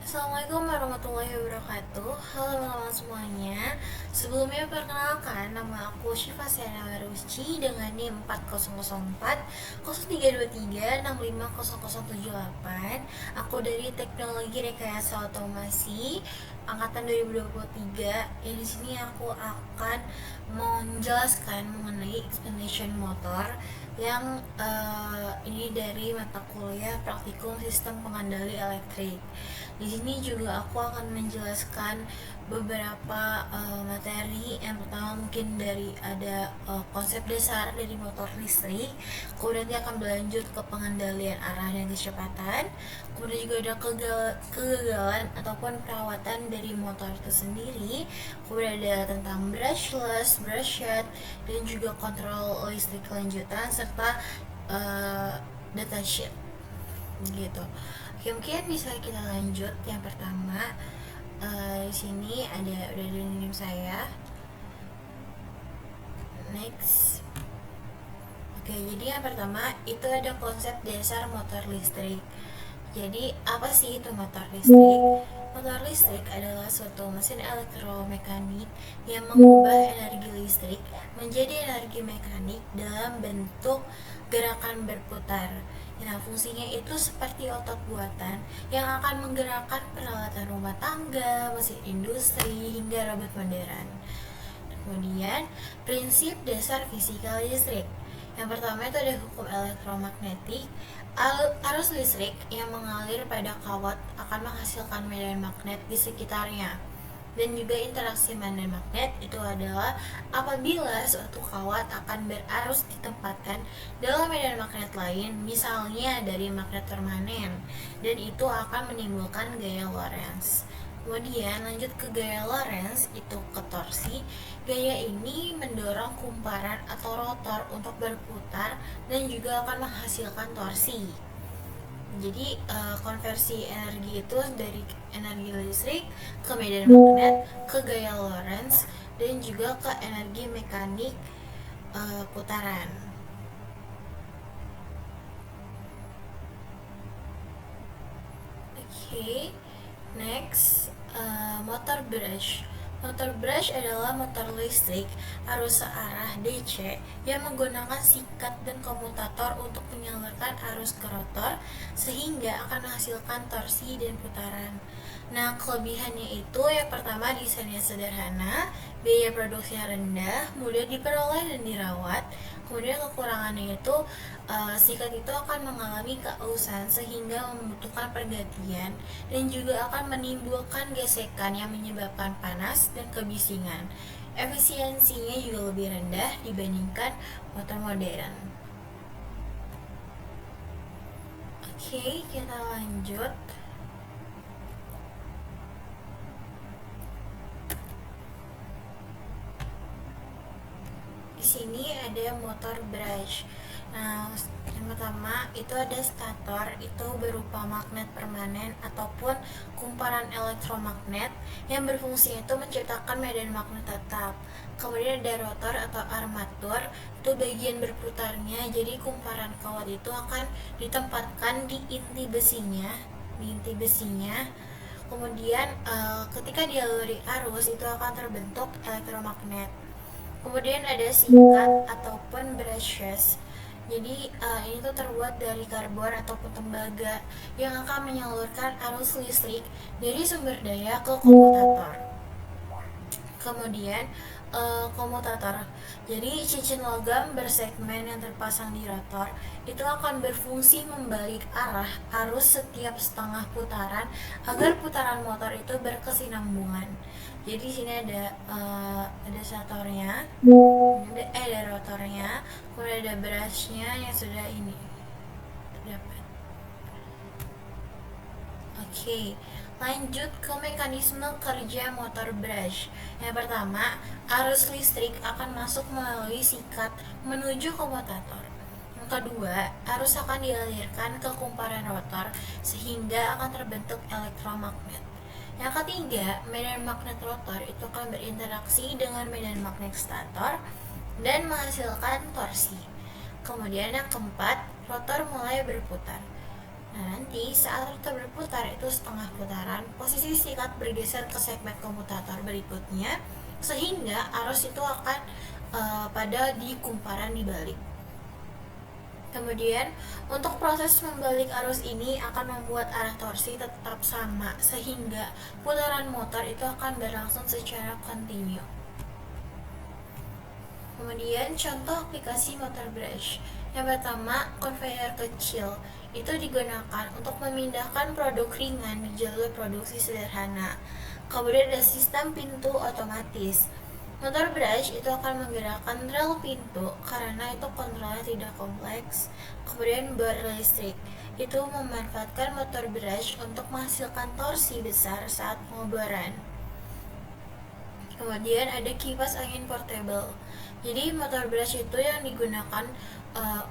Assalamualaikum warahmatullahi wabarakatuh. Halo teman-teman semuanya. Sebelumnya perkenalkan, nama aku Syifa Sena Rusci dengan NIM 4004 0323 650078. Aku dari Teknologi Rekayasa Otomasi angkatan 2023. Di sini aku akan menjelaskan mengenai explanation motor yang ini dari mata kuliah praktikum sistem pengendali elektrik. Di sini juga aku akan menjelaskan beberapa materi. Yang pertama mungkin dari ada konsep dasar dari motor listrik, kemudian dia akan berlanjut ke pengendalian arah dan kecepatan, kemudian juga ada kegagalan ataupun perawatan dari motor itu sendiri, kemudian ada tentang brushless, brushed, dan juga kontrol listrik lanjutan serta datasheet gitu. Oke, mungkin bisa kita lanjut. Yang pertama, di sini udah ada NIM saya. Next. Oke, jadi yang pertama itu ada konsep dasar motor listrik. Jadi apa sih itu motor listrik? Motor listrik adalah suatu mesin elektromekanik yang mengubah energi listrik menjadi energi mekanik dalam bentuk gerakan berputar. Nah, fungsinya itu seperti otot buatan yang akan menggerakkan peralatan rumah tangga, mesin industri, hingga robot modern. Kemudian, prinsip dasar fisika listrik. Yang pertama itu ada hukum elektromagnetik. Arus listrik yang mengalir pada kawat akan menghasilkan medan magnet di sekitarnya. Dan juga interaksi medan magnet itu adalah apabila suatu kawat akan berarus ditempatkan dalam medan magnet lain, misalnya dari magnet permanen, dan itu akan menimbulkan gaya Lorentz. Kemudian lanjut ke gaya Lorentz, itu ke torsi. Gaya ini mendorong kumparan atau rotor untuk berputar dan juga akan menghasilkan torsi. Jadi konversi energi itu dari energi listrik ke medan magnet, ke gaya Lorentz, dan juga ke energi mekanik putaran. Oke, next, motor brush. Motor brush adalah motor listrik arus searah DC yang menggunakan sikat dan komutator untuk menyalurkan arus ke rotor sehingga akan menghasilkan torsi dan putaran. Nah, kelebihannya itu yang pertama desainnya sederhana, biaya produksinya rendah, mudah diperoleh dan dirawat. Kemudian kekurangannya itu sikat itu akan mengalami keausan sehingga membutuhkan pergantian dan juga akan menimbulkan gesekan yang menyebabkan panas dan kebisingan. Efisiensinya juga lebih rendah dibandingkan motor modern. Oke, kita lanjut. Di sini ada motor brush. Nah, yang pertama itu ada stator, itu berupa magnet permanen ataupun kumparan elektromagnet yang berfungsi itu menciptakan medan magnet tetap. Kemudian ada rotor atau armatur, itu bagian berputarnya. Jadi kumparan kawat itu akan ditempatkan di inti besinya. Kemudian ketika dialiri arus itu akan terbentuk elektromagnet. Kemudian ada sikat ataupun brushes. Jadi ini tuh terbuat dari karbon ataupun tembaga yang akan menyalurkan arus listrik dari sumber daya ke komutator. Kemudian komutator. Jadi cincin logam bersegmen yang terpasang di rotor itu akan berfungsi membalik arah arus setiap setengah putaran agar putaran motor itu berkesinambungan. Jadi di sini ada statornya, ada rotornya, kemudian ada brushnya yang sudah ini terdapat. Oke, lanjut ke mekanisme kerja motor brush. Yang pertama, arus listrik akan masuk melalui sikat menuju komutator. Yang kedua, arus akan dialirkan ke kumparan rotor sehingga akan terbentuk elektromagnet. Yang ketiga, medan magnet rotor itu akan berinteraksi dengan medan magnet stator dan menghasilkan torsi. Kemudian yang keempat, rotor mulai berputar. Nah, nanti saat rotor berputar itu setengah putaran, posisi sikat bergeser ke segmen komutator berikutnya, sehingga arus itu akan pada di kumparan dibalik. Kemudian, untuk proses membalik arus ini akan membuat arah torsi tetap sama, sehingga putaran motor itu akan berlangsung secara kontinu. Kemudian contoh aplikasi motor brush. Yang pertama, konveyor kecil. Itu digunakan untuk memindahkan produk ringan di jalur produksi sederhana. Kemudian ada sistem pintu otomatis. Motor brush itu akan menggerakkan rel pintu karena itu kontrolnya tidak kompleks. Kemudian bor listrik itu memanfaatkan motor brush untuk menghasilkan torsi besar saat pengobaran. Kemudian ada kipas angin portable. Jadi motor brush itu yang digunakan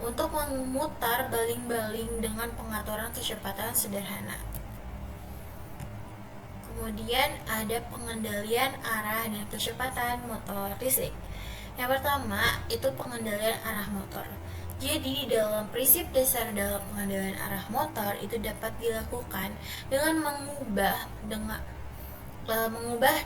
untuk memutar baling-baling dengan pengaturan kecepatan sederhana. Kemudian ada pengendalian arah dan kecepatan motor listrik. Yang pertama itu pengendalian arah motor. Jadi dalam prinsip dasar dalam pengendalian arah motor itu dapat dilakukan dengan mengubah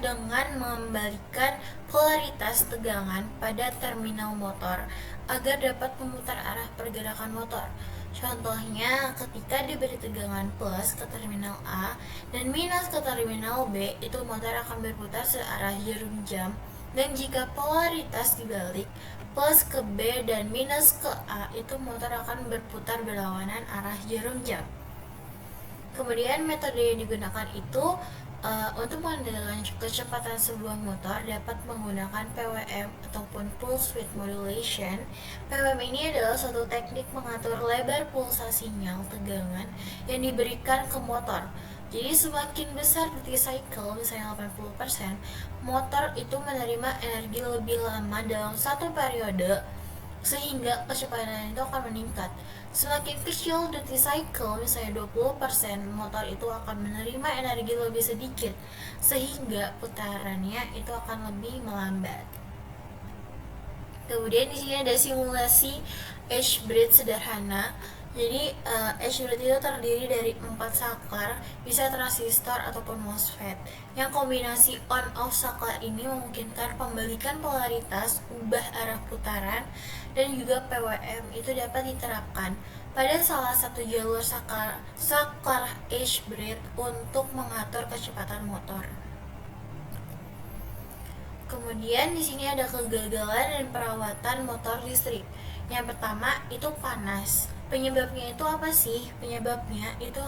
dengan membalikan polaritas tegangan pada terminal motor agar dapat memutar arah pergerakan motor. Contohnya, ketika diberi tegangan plus ke terminal A dan minus ke terminal B, itu motor akan berputar searah jarum jam. Dan jika polaritas dibalik, plus ke B dan minus ke A, itu motor akan berputar berlawanan arah jarum jam. Kemudian metode yang digunakan itu untuk mengendalikan kecepatan sebuah motor dapat menggunakan PWM ataupun pulse width modulation. PWM ini adalah suatu teknik mengatur lebar pulsasi sinyal tegangan yang diberikan ke motor. Jadi semakin besar duty cycle, misalnya 80%, motor itu menerima energi lebih lama dalam satu periode sehingga kecepatan itu akan meningkat. Semakin kecil duty cycle, misalnya 20%, motor itu akan menerima energi lebih sedikit sehingga putarannya itu akan lebih melambat. Kemudian di sini ada simulasi H-bridge sederhana. Jadi H-bridge itu terdiri dari 4 saklar, bisa transistor ataupun MOSFET. Yang kombinasi on-off saklar ini memungkinkan pembalikan polaritas, ubah arah putaran, dan juga PWM itu dapat diterapkan pada salah satu jalur saklar H-bridge untuk mengatur kecepatan motor. Kemudian di sini ada kegagalan dan perawatan motor listrik. Yang pertama itu panas. Penyebabnya itu apa sih? Penyebabnya itu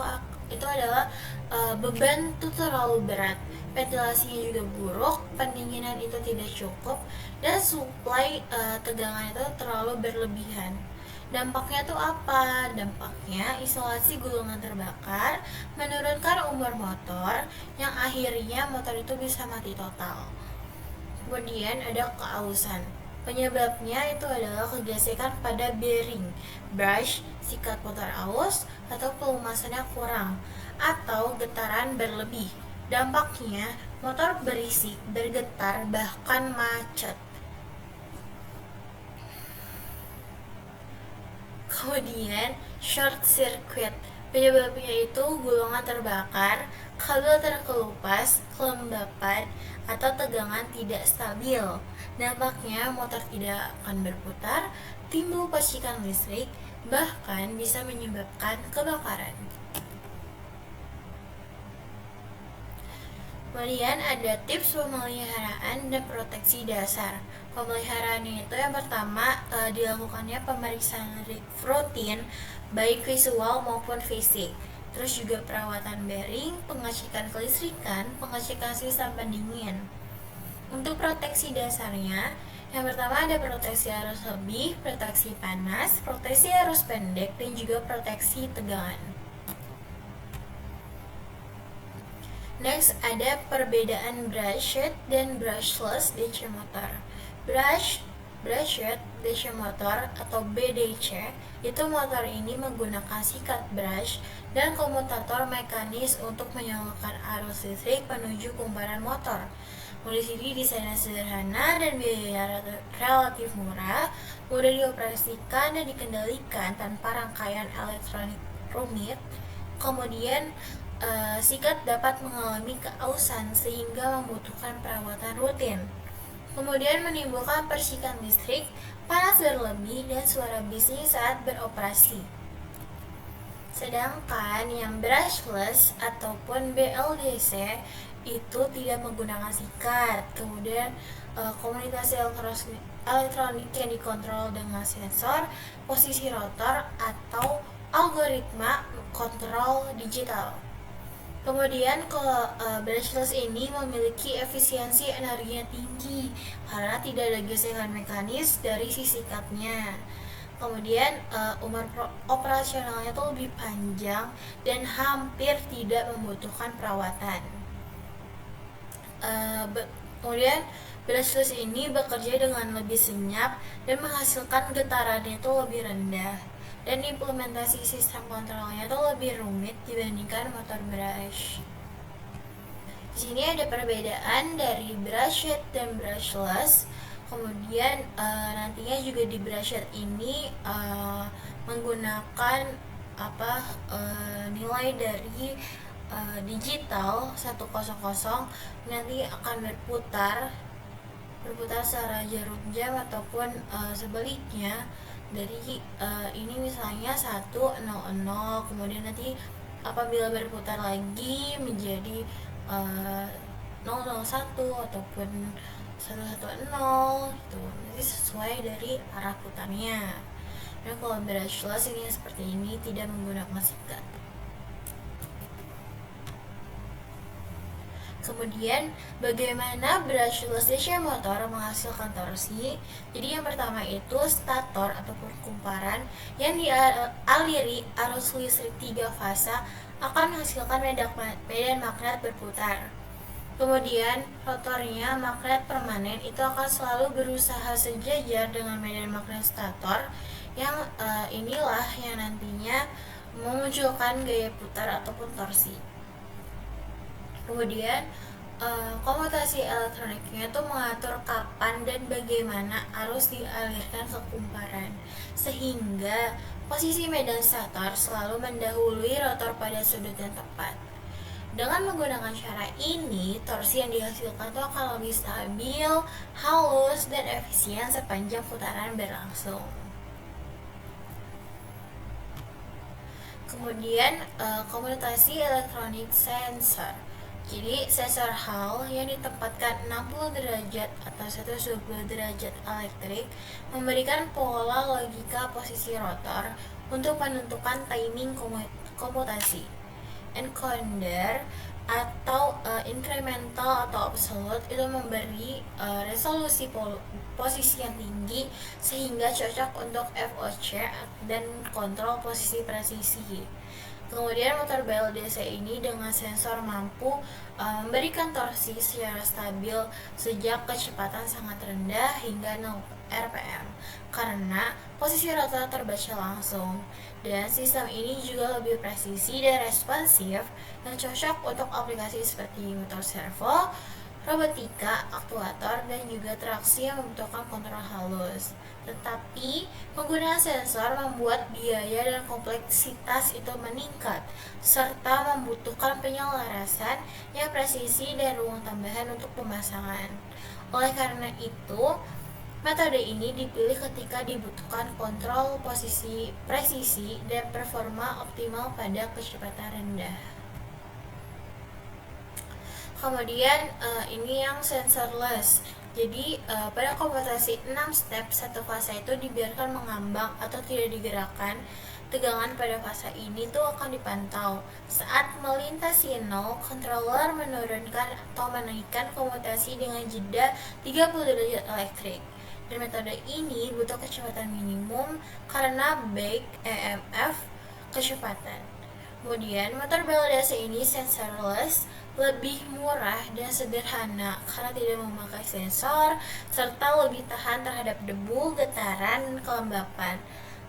adalah beban itu terlalu berat, ventilasinya juga buruk, pendinginan itu tidak cukup, dan suplai tegangan itu terlalu berlebihan. Dampaknya tuh apa? Dampaknya isolasi gulungan terbakar, menurunkan umur motor, yang akhirnya motor itu bisa mati total. Kemudian ada keausan. Penyebabnya itu adalah kegesekan pada bearing, brush, sikat motor aus, atau pelumasannya kurang, atau getaran berlebih. Dampaknya, motor berisik, bergetar, bahkan macet. Kemudian, short circuit. Penyebabnya itu gulungan terbakar, kabel terkelupas, kelembapan, atau tegangan tidak stabil. Dampaknya motor tidak akan berputar, timbul percikan listrik, bahkan bisa menyebabkan kebakaran. Kemudian ada tips pemeliharaan dan proteksi dasar. Pemeliharaannya itu yang pertama dilakukannya pemeriksaan rutin baik visual maupun fisik. Terus juga perawatan bearing, pengecekan kelistrikan, pengecekan sistem pendingin. Untuk proteksi dasarnya, yang pertama ada proteksi arus lebih, proteksi panas, proteksi arus pendek, dan juga proteksi tegangan. Next ada perbedaan brushed dan brushless DC motor. Brushed DC motor atau BDC itu motor ini menggunakan sikat brush dan komutator mekanis untuk menyalurkan arus listrik menuju kumparan motor. Di sini desainnya sederhana dan biaya relatif murah, mudah dioperasikan dan dikendalikan tanpa rangkaian elektronik rumit, Kemudian sikat dapat mengalami keausan sehingga membutuhkan perawatan rutin. Kemudian menimbulkan percikan listrik, panas berlebih, dan suara bising saat beroperasi. Sedangkan yang brushless ataupun BLDC itu tidak menggunakan sikat. Kemudian komunikasi elektronik yang dikontrol dengan sensor, posisi rotor, atau algoritma kontrol digital. Kemudian kalau brushless ini memiliki efisiensi energinya tinggi karena tidak ada gesekan mekanis dari si sikatnya. Kemudian umur operasionalnya itu lebih panjang dan hampir tidak membutuhkan perawatan. Kemudian brushless ini bekerja dengan lebih senyap dan menghasilkan getarannya itu lebih rendah, dan implementasi sistem kontrolnya itu lebih rumit dibandingkan motor brush. Di sini ada perbedaan dari brushed dan brushless. Kemudian nantinya juga di brushed ini menggunakan nilai dari digital 100 nanti akan berputar secara jarum jam ataupun sebaliknya dari ini misalnya 100, kemudian nanti apabila berputar lagi menjadi 001 ataupun 110 gitu, jadi sesuai dari arah putarnya. Dan kalau brushless ini seperti ini, tidak menggunakan sikat. Kemudian bagaimana brushless DC motor menghasilkan torsi? Jadi yang pertama itu stator ataupun kumparan yang dialiri arus listrik 3 fasa akan menghasilkan medan magnet berputar. Kemudian rotornya magnet permanen itu akan selalu berusaha sejajar dengan medan magnet stator yang inilah yang nantinya memunculkan gaya putar ataupun torsi. Kemudian komutasi elektroniknya itu mengatur kapan dan bagaimana arus dialirkan ke kumparan, sehingga posisi medan stator selalu mendahului rotor pada sudut yang tepat. Dengan menggunakan cara ini, torsi yang dihasilkan itu akan lebih stabil, halus, dan efisien sepanjang putaran berlangsung. Kemudian komutasi elektronik sensor. Jadi sensor Hall yang ditempatkan 60 derajat atau 120 derajat elektrik memberikan pola logika posisi rotor untuk menentukan timing komutasi. Encoder atau incremental atau absolute itu memberi resolusi posisi yang tinggi sehingga cocok untuk FOC dan kontrol posisi presisi. Kemudian motor BLDC ini dengan sensor mampu memberikan torsi secara stabil sejak kecepatan sangat rendah hingga 0 rpm karena posisi rotor terbaca langsung, dan sistem ini juga lebih presisi dan responsif yang cocok untuk aplikasi seperti motor servo, robotika, aktuator, dan juga traksi yang membutuhkan kontrol halus. Tetapi penggunaan sensor membuat biaya dan kompleksitas itu meningkat serta membutuhkan penyelarasan yang presisi dan ruang tambahan untuk pemasangan. Oleh karena itu, metode ini dipilih ketika dibutuhkan kontrol posisi presisi dan performa optimal pada kecepatan rendah. Kemudian ini yang sensorless. Jadi pada komutasi 6 step satu fasa itu dibiarkan mengambang atau tidak digerakkan. Tegangan pada fasa ini tuh akan dipantau. Saat melintasi 0, controller menurunkan atau menaikkan komutasi dengan jeda 30 derajat elektrik. Dan metode ini butuh kecepatan minimum karena baik EMF kecepatan. Kemudian motor BLDC ini sensorless, lebih murah dan sederhana karena tidak memakai sensor serta lebih tahan terhadap debu, getaran, dan kelembapan.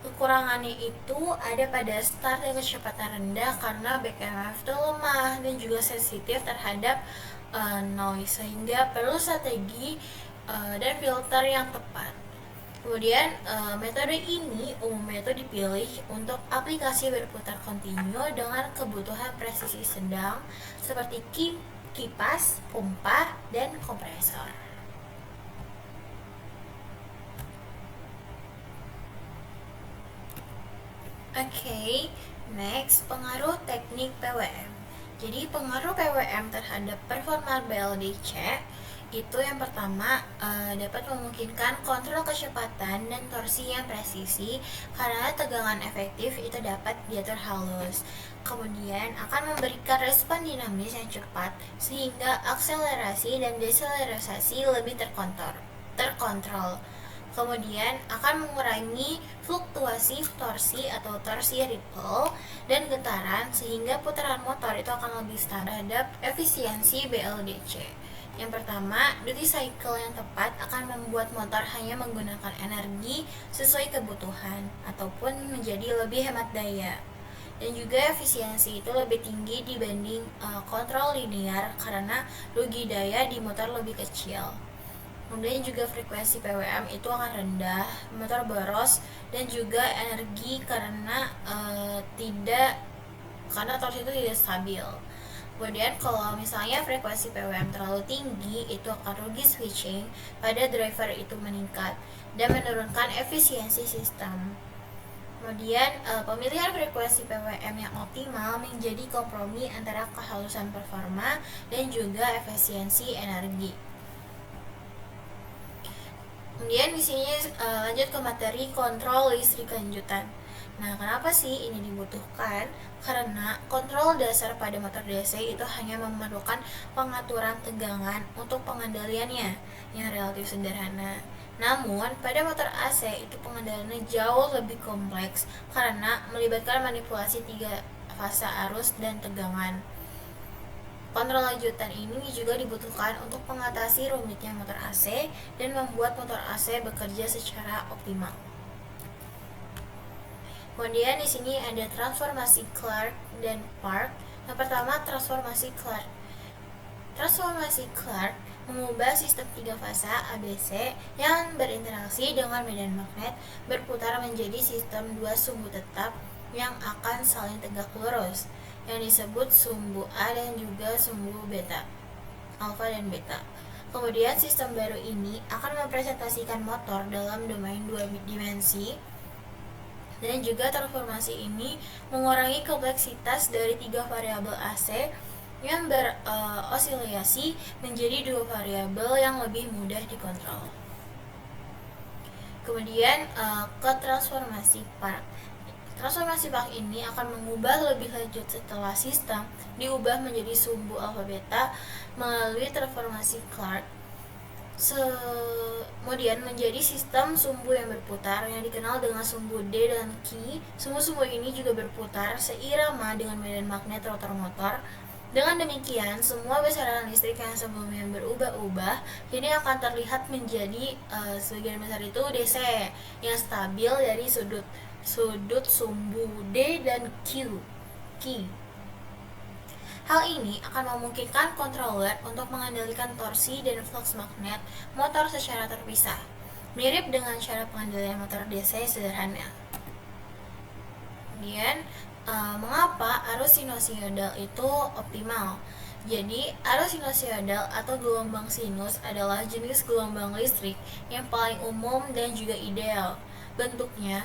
Kekurangannya itu ada pada start yang kecepatan rendah karena back EMF itu lemah dan juga sensitif terhadap noise, sehingga perlu strategi dan filter yang tepat. Kemudian metode ini umumnya itu dipilih untuk aplikasi berputar kontinu dengan kebutuhan presisi sedang seperti kipas, pompa, dan kompresor. Oke, next pengaruh teknik PWM. Jadi pengaruh PWM terhadap performa BLDC itu yang pertama dapat memungkinkan kontrol kecepatan dan torsi yang presisi karena tegangan efektif itu dapat diatur halus. Kemudian akan memberikan respon dinamis yang cepat sehingga akselerasi dan deselerisasi lebih terkontrol. Kemudian akan mengurangi fluktuasi torsi atau torsi ripple dan getaran sehingga putaran motor itu akan lebih stabil terhadap efisiensi BLDC. Yang pertama, duty cycle yang tepat akan membuat motor hanya menggunakan energi sesuai kebutuhan ataupun menjadi lebih hemat daya. Dan juga efisiensi itu lebih tinggi dibanding kontrol linear karena rugi daya di motor lebih kecil. Kemudian juga frekuensi PWM itu akan rendah, motor boros, dan juga energi karena torsi itu tidak stabil. Kemudian kalau misalnya frekuensi PWM terlalu tinggi, itu akan rugi switching pada driver itu meningkat dan menurunkan efisiensi sistem. Kemudian pemilihan frekuensi PWM yang optimal menjadi kompromi antara kehalusan performa dan juga efisiensi energi. Kemudian di sini lanjut ke materi kontrol listrik lanjutan. Nah, kenapa sih ini dibutuhkan? Karena kontrol dasar pada motor DC itu hanya memerlukan pengaturan tegangan untuk pengendaliannya yang relatif sederhana. Namun, pada motor AC itu pengendaliannya jauh lebih kompleks karena melibatkan manipulasi 3 fase arus dan tegangan. Kontrol lanjutan ini juga dibutuhkan untuk mengatasi rumitnya motor AC dan membuat motor AC bekerja secara optimal. Kemudian di sini ada transformasi Clark dan Park. Yang pertama, transformasi Clark. Transformasi Clark mengubah sistem 3 fasa ABC yang berinteraksi dengan medan magnet berputar menjadi sistem 2 sumbu tetap yang akan saling tegak lurus, yang disebut sumbu A dan juga sumbu beta, alfa dan beta. Kemudian sistem baru ini akan mempresentasikan motor dalam domain 2 dimensi, dan juga transformasi ini mengurangi kompleksitas dari 3 variabel AC yang beroscilasi menjadi 2 variabel yang lebih mudah dikontrol. Kemudian ke transformasi Park. Transformasi Park ini akan mengubah lebih lanjut setelah sistem diubah menjadi sumbu alfa beta melalui transformasi Clark. Kemudian menjadi sistem sumbu yang berputar yang dikenal dengan sumbu D dan Q. Sumbu-sumbu ini juga berputar seirama dengan medan magnet rotor motor. Dengan demikian, semua besaran listrik yang sebelumnya berubah-ubah kini akan terlihat menjadi sebagian besar itu DC yang stabil dari sudut sumbu D dan Q. Hal ini akan memungkinkan controller untuk mengendalikan torsi dan flux magnet motor secara terpisah, mirip dengan cara pengendalian motor DC sederhana. Kemudian, mengapa arus sinusoidal itu optimal? Jadi, arus sinusoidal atau gelombang sinus adalah jenis gelombang listrik yang paling umum dan juga ideal. Bentuknya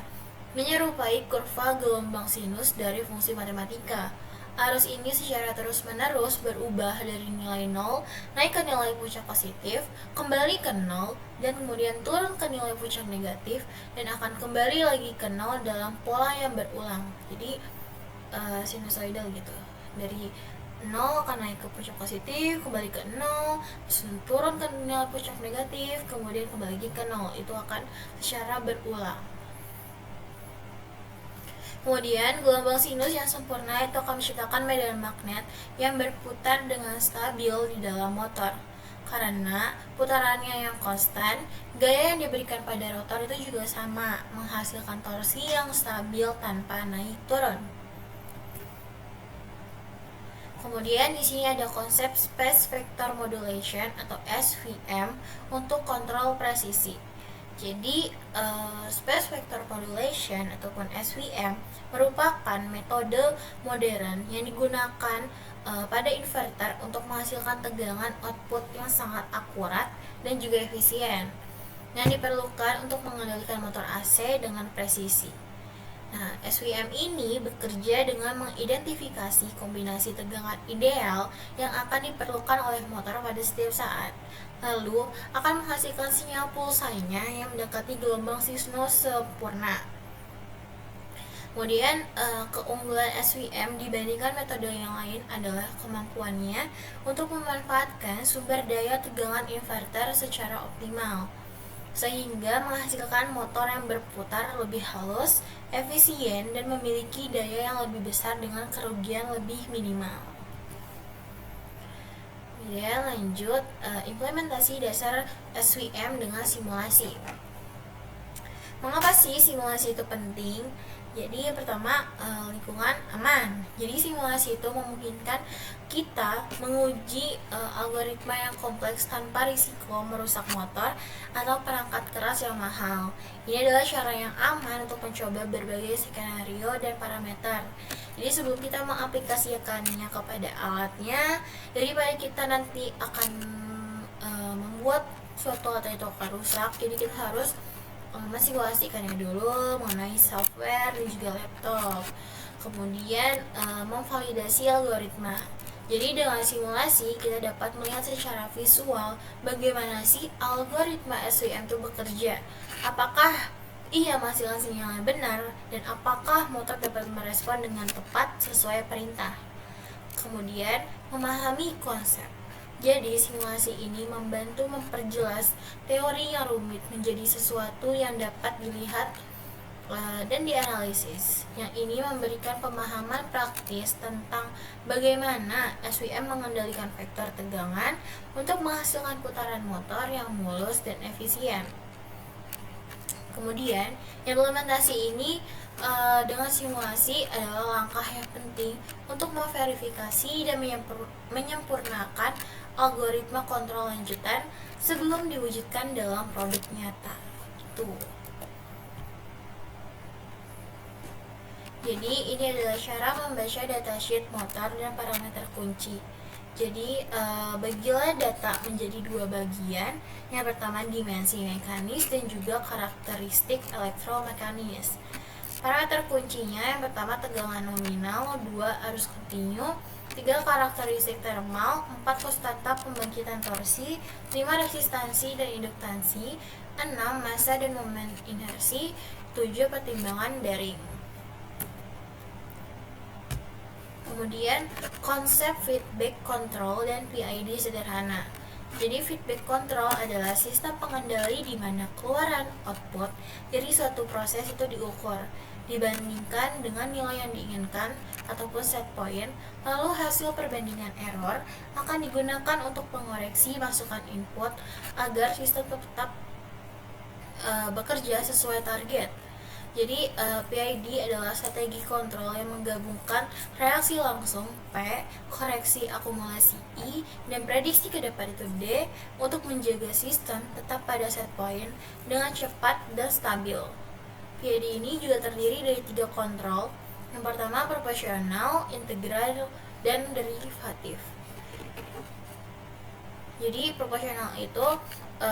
menyerupai kurva gelombang sinus dari fungsi matematika. Arus ini secara terus-menerus berubah dari nilai 0 naik ke nilai puncak positif, kembali ke 0, dan kemudian turun ke nilai puncak negatif, dan akan kembali lagi ke 0 dalam pola yang berulang. Jadi sinusoidal gitu. Dari 0 akan naik ke puncak positif, kembali ke 0, turun ke nilai puncak negatif, kemudian kembali lagi ke 0. Itu akan secara berulang. Kemudian, gelombang sinus yang sempurna itu akan menciptakan medan magnet yang berputar dengan stabil di dalam motor. Karena putarannya yang konstan, gaya yang diberikan pada rotor itu juga sama, menghasilkan torsi yang stabil tanpa naik turun. Kemudian di sini ada konsep Space Vector Modulation atau SVM untuk kontrol presisi. Jadi, space vector modulation ataupun SVM merupakan metode modern yang digunakan pada inverter untuk menghasilkan tegangan output yang sangat akurat dan juga efisien, yang diperlukan untuk mengendalikan motor AC dengan presisi. Nah, SVM ini bekerja dengan mengidentifikasi kombinasi tegangan ideal yang akan diperlukan oleh motor pada setiap saat, lalu akan menghasilkan sinyal pulsanya yang mendekati gelombang sinus sempurna. Kemudian, keunggulan SVM dibandingkan metode yang lain adalah kemampuannya untuk memanfaatkan sumber daya tegangan inverter secara optimal, sehingga menghasilkan motor yang berputar lebih halus, efisien, dan memiliki daya yang lebih besar dengan kerugian lebih minimal. Ya, lanjut, implementasi dasar SVM dengan simulasi. Mengapa sih simulasi itu penting? Jadi yang pertama, lingkungan aman. Jadi simulasi itu memungkinkan kita menguji algoritma yang kompleks tanpa risiko merusak motor atau perangkat keras yang mahal. Ini adalah cara yang aman untuk mencoba berbagai skenario dan parameter. Jadi sebelum kita mengaplikasikannya kepada alatnya, daripada kita nanti akan membuat suatu alat itu akan rusak, jadi kita harus mensimulasikannya dulu mengenai software dan juga laptop. Kemudian memvalidasi algoritma. Jadi dengan simulasi kita dapat melihat secara visual bagaimana sih algoritma SVM itu bekerja. Apakah ia menghasilkan sinyal yang benar dan apakah motor dapat merespon dengan tepat sesuai perintah. Kemudian memahami konsep. Jadi simulasi ini membantu memperjelas teori yang rumit menjadi sesuatu yang dapat dilihat dan dianalisis. Yang ini memberikan pemahaman praktis tentang bagaimana SVM mengendalikan vektor tegangan untuk menghasilkan putaran motor yang mulus dan efisien. Kemudian, implementasi ini dengan simulasi adalah langkah yang penting untuk memverifikasi dan menyempurnakan algoritma kontrol lanjutan sebelum diwujudkan dalam produk nyata. Itu. Jadi ini adalah cara membaca datasheet motor dan parameter kunci. Jadi bagilah data menjadi dua bagian. Yang pertama dimensi mekanis dan juga karakteristik elektromekanis. Parameter kuncinya yang pertama tegangan nominal, 2 arus kontinu, 3 karakteristik termal, 4 konstanta pembangkitan torsi, 5 resistansi dan induktansi, 6 massa dan momen inersi, 7 pertimbangan bearing. Kemudian konsep feedback control dan PID sederhana. Jadi feedback control adalah sistem pengendali di mana keluaran output dari suatu proses itu diukur dibandingkan dengan nilai yang diinginkan ataupun set point, lalu hasil perbandingan error akan digunakan untuk mengoreksi masukan input agar sistem tetap bekerja sesuai target. Jadi PID adalah strategi kontrol yang menggabungkan reaksi langsung P, koreksi akumulasi I, dan prediksi ke depan itu D untuk menjaga sistem tetap pada set point dengan cepat dan stabil. PID ini juga terdiri dari 3 kontrol. Yang pertama proporsional, integral, dan derivatif. Jadi proporsional itu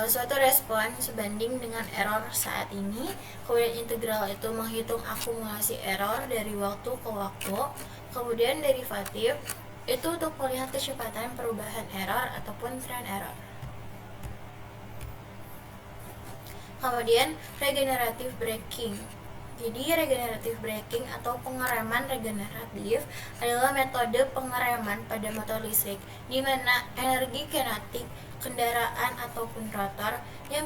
suatu respon sebanding dengan error saat ini. Kemudian integral itu menghitung akumulasi error dari waktu ke waktu. Kemudian derivatif itu untuk melihat kecepatan perubahan error ataupun tren error. Kemudian regenerative braking. Jadi regenerative braking atau pengereman regeneratif adalah metode pengereman pada motor listrik di mana energi kinetik kendaraan ataupun rotor yang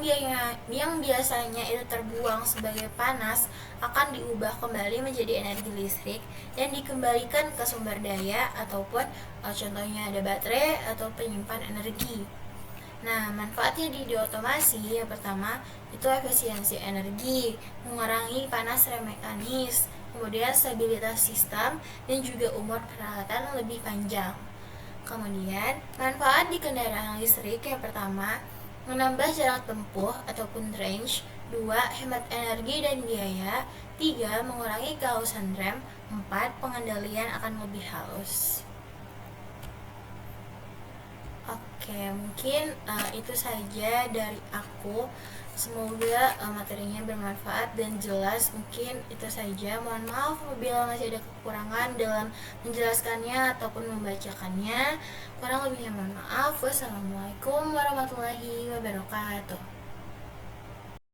biasanya itu terbuang sebagai panas akan diubah kembali menjadi energi listrik dan dikembalikan ke sumber daya ataupun contohnya ada baterai atau penyimpan energi. Nah, manfaatnya di otomasi yang pertama itu efisiensi energi, mengurangi panas rem mekanis, kemudian stabilitas sistem dan juga umur peralatan lebih panjang. Kemudian, manfaat di kendaraan listrik yang pertama menambah jarak tempuh ataupun range. 2. Hemat energi dan biaya. 3. Mengurangi kehausan rem. 4. Pengendalian akan lebih halus. Oke, mungkin itu saja dari aku. Semoga materinya bermanfaat dan jelas. Mungkin itu saja. Mohon maaf apabila masih ada kekurangan dalam menjelaskannya ataupun membacakannya. Kurang lebihnya mohon maaf. Wassalamualaikum warahmatullahi wabarakatuh.